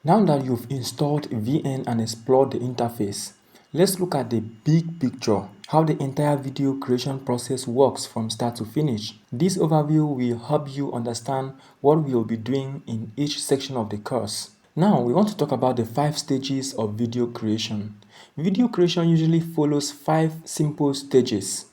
Now that you've installed VN and explored the interface, let's look at the big picture, how the entire video creation process works from start to finish. This overview will help you understand what we'll be doing in each section of the course. Now, we want to talk about the 5 stages of video creation. Video creation usually follows 5 simple stages.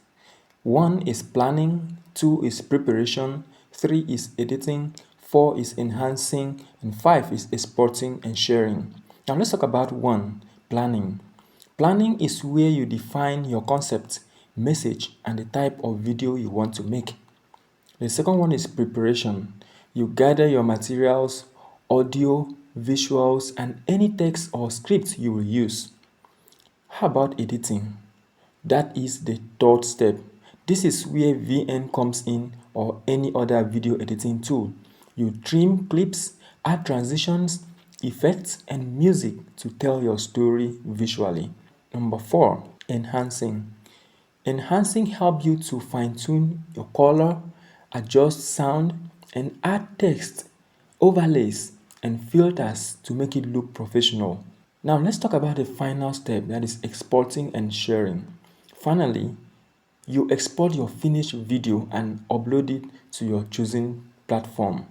1 is planning, 2 is preparation, 3 is editing, 4 is enhancing, and 5 is exporting and sharing. Now let's talk about 1, planning. Planning is where you define your concept, message, and the type of video you want to make. The second one is preparation. You gather your materials, audio, visuals, and any text or script you will use. How about editing? That is the third step. This is where VN comes in, or any other video editing tool. You trim clips, add transitions, effects, and music to tell your story visually. Number 4, enhancing. Enhancing helps you to fine-tune your color, adjust sound, and add text, overlays, and filters to make it look professional. Now let's talk about the final step, that is exporting and sharing. Finally, you export your finished video and upload it to your chosen platform.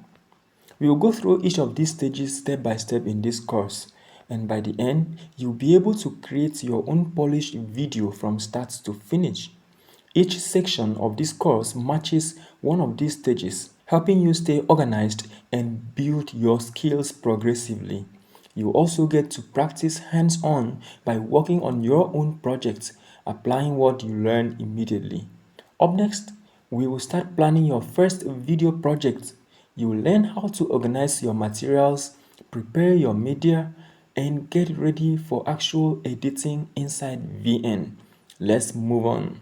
We will go through each of these stages step by step in this course, and by the end, you'll be able to create your own polished video from start to finish. Each section of this course matches one of these stages, helping you stay organized and build your skills progressively. You also get to practice hands-on by working on your own projects, applying what you learn immediately. Up next, we will start planning your first video project. You will learn how to organize your materials, prepare your media, and get ready for actual editing inside VN. Let's move on.